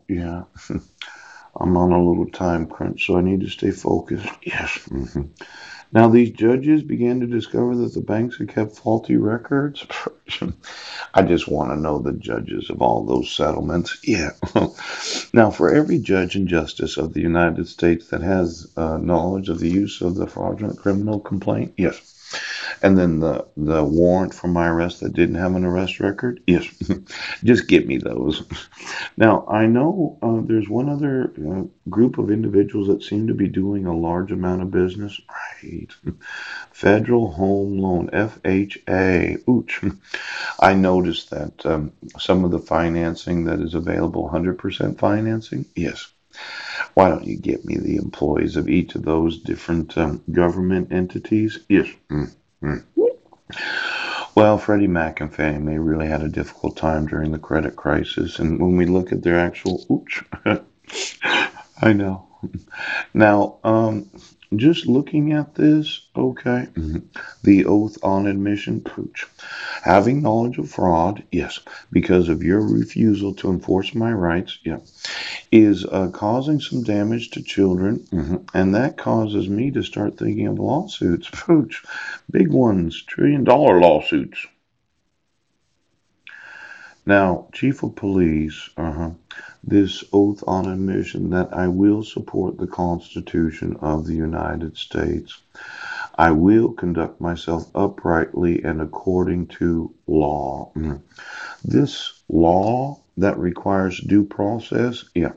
Yeah. I'm on a little time crunch, so I need to stay focused. Yes. Now, these judges began to discover that the banks had kept faulty records. I just want to know the judges of all those settlements. Yeah. Now, for every judge and justice of the United States that has knowledge of the use of the fraudulent criminal complaint, yes. And then the warrant for my arrest that didn't have an arrest record, yes. Just get me those. Now, I know there's one other group of individuals that seem to be doing a large amount of business. Right. Federal Home Loan, FHA. Ooch. I noticed that some of the financing that is available, 100% financing. Yes. Why don't you get me the employees of each of those different government entities? Yes. Mm. Well, Freddie Mac and Fannie Mae really had a difficult time during the credit crisis. And when we look at their actual, ooch, I know. Now, just looking at this, okay, the oath on admission, pooch. Having knowledge of fraud, yes, because of your refusal to enforce my rights, yeah, is causing some damage to children, and that causes me to start thinking of lawsuits, pooch, big ones, $1 trillion lawsuits. Now, Chief of Police, this oath on admission that I will support the Constitution of the United States. I will conduct myself uprightly and according to law. This law that requires due process, yeah,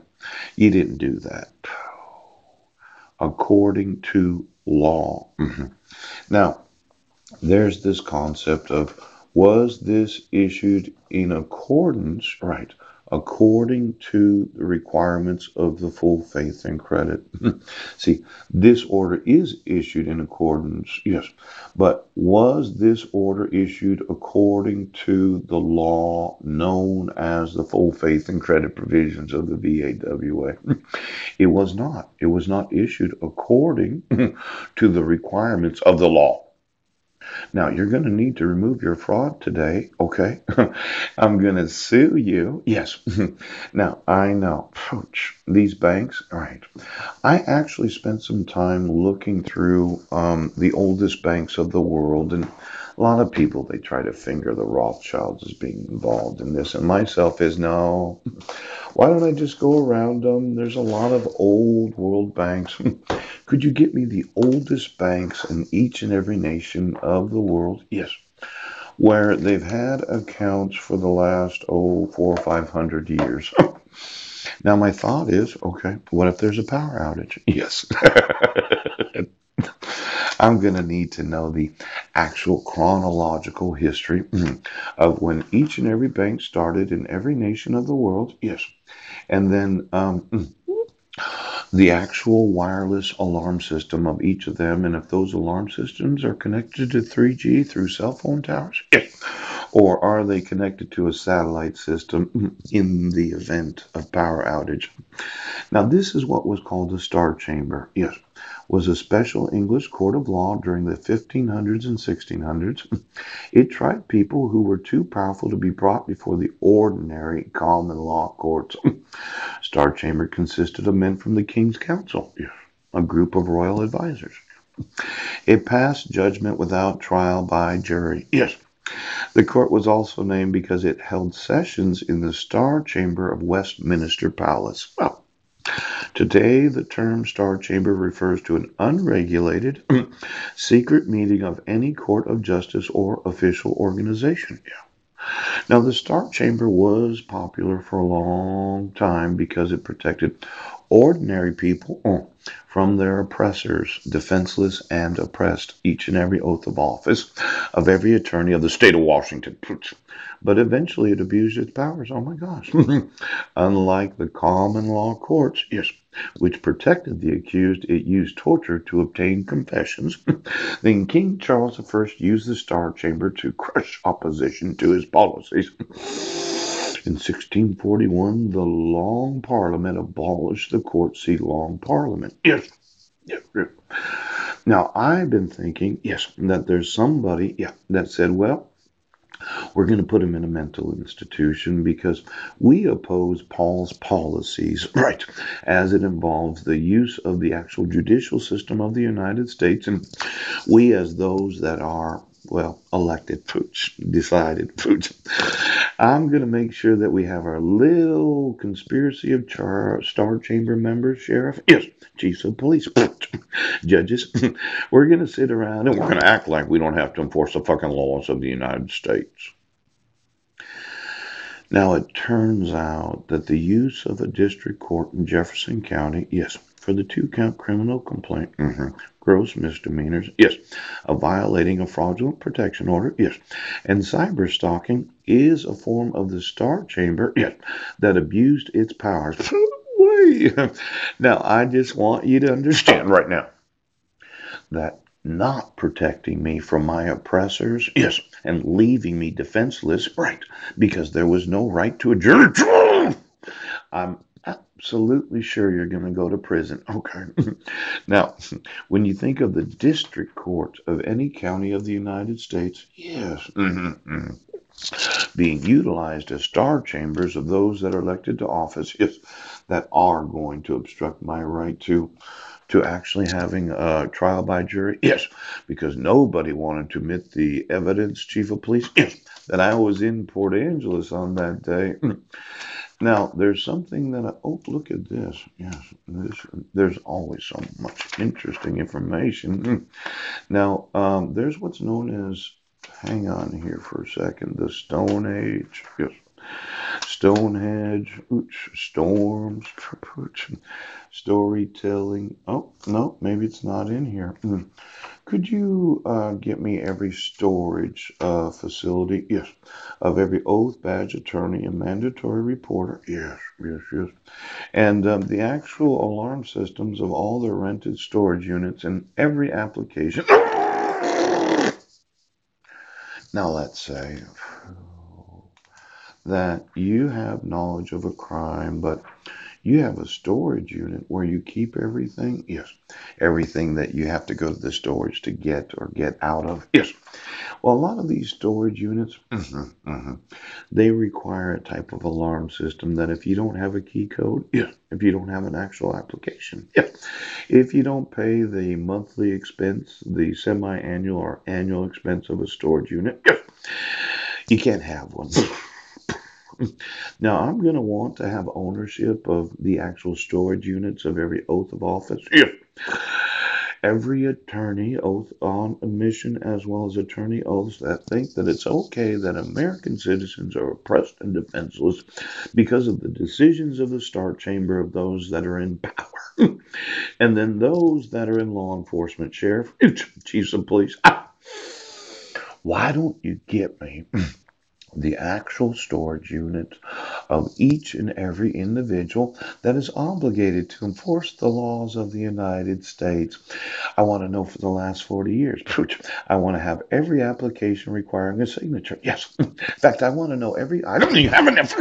you didn't do that. According to law. Now, there's this concept of was this issued in accordance, right, according to the requirements of the full faith and credit. See, this order is issued in accordance, yes, but was this order issued according to the law known as the full faith and credit provisions of the VAWA? It was not. It was not issued according to the requirements of the law. Now, you're going to need to remove your fraud today, okay? I'm going to sue you. Yes. Now, I know. Ouch. These banks, all right. I actually spent some time looking through the oldest banks of the world, and a lot of people, they try to finger the Rothschilds as being involved in this, and myself is no. Why don't I just go around them? There's a lot of old world banks. Could you get me the oldest banks in each and every nation of the world? Yes. Where they've had accounts for the last, 400 or 500 years. Now, my thought is, okay, what if there's a power outage? Yes. I'm going to need to know the actual chronological history of when each and every bank started in every nation of the world. Yes. And then the actual wireless alarm system of each of them, and if those alarm systems are connected to 3G through cell phone towers, yes. Or are they connected to a satellite system in the event of power outage? Now, this is what was called the Star Chamber. Yes, was a special English court of law during the 1500s and 1600s. It tried people who were too powerful to be brought before the ordinary common law courts. Star Chamber consisted of men from the King's Council, yes, a group of royal advisors. It passed judgment without trial by jury. Yes. The court was also named because it held sessions in the Star Chamber of Westminster Palace. Well, today the term Star Chamber refers to an unregulated, secret meeting of any court of justice or official organization. Now, the Star Chamber was popular for a long time because it protected ordinary people from their oppressors, defenseless and oppressed, each and every oath of office of every attorney of the state of Washington. But eventually it abused its powers. Oh my gosh. Unlike the common law courts, yes, which protected the accused, it used torture to obtain confessions. Then King Charles I used the Star Chamber to crush opposition to his policies. In 1641, the Long Parliament abolished the court seat Long Parliament. Yes. Yes. Yes. Now, I've been thinking, yes, that there's somebody, yeah, that said, well, We're going to put him in a mental institution because we oppose Paul's policies, right, as it involves the use of the actual judicial system of the United States. And we, as those that are, well, elected, pooch, decided, pooch, I'm going to make sure that we have our little conspiracy of Star Chamber members, Sheriff, yes, chiefs of police, judges. We're going to sit around and we're going to act like we don't have to enforce the fucking laws of the United States. Now, it turns out that the use of a district court in Jefferson County, yes, for the 2 count criminal complaint, gross misdemeanors, yes, of violating a fraudulent protection order, yes, and cyber stalking is a form of the Star Chamber, yes, that abused its powers. Now, I just want you to understand right now that not protecting me from my oppressors, yes, and leaving me defenseless, right, because there was no right to a jury trial. I'm absolutely sure you're going to go to prison. Okay. Now, when you think of the district court of any county of the United States, yes, being utilized as star chambers of those that are elected to office, yes, that are going to obstruct my right to actually having a trial by jury? Yes, because nobody wanted to admit the evidence, chief of police. Yes, that I was in Port Angeles on that day. Now, there's something that oh, look at this. Yes, there's always so much interesting information. Now, there's what's known as, hang on here for a second, the Stone Age. Yes. Stonehenge, storms, storytelling. Oh, no, maybe it's not in here. Could you get me every storage facility? Yes. Of every oath, badge, attorney, and mandatory reporter? Yes, yes, yes. And the actual alarm systems of all the rented storage units in every application. Now, let's say that you have knowledge of a crime, but you have a storage unit where you keep everything. Yes. Everything that you have to go to the storage to get or get out of. Yes. Well, a lot of these storage units, they require a type of alarm system that if you don't have a key code, yes. If you don't have an actual application, yes. If you don't pay the monthly expense, the semi-annual or annual expense of a storage unit, yes. You can't have one. Now, I'm going to want to have ownership of the actual storage units of every oath of office. Yeah. Every attorney oath on admission, as well as attorney oaths that think that it's okay that American citizens are oppressed and defenseless because of the decisions of the Star Chamber of those that are in power. And then those that are in law enforcement, sheriff, chiefs of police. Why don't you get me the actual storage unit of each and every individual that is obligated to enforce the laws of the United States? I want to know for the last 40 years. I want to have every application requiring a signature. Yes. In fact, I want to know every. I don't even have enough.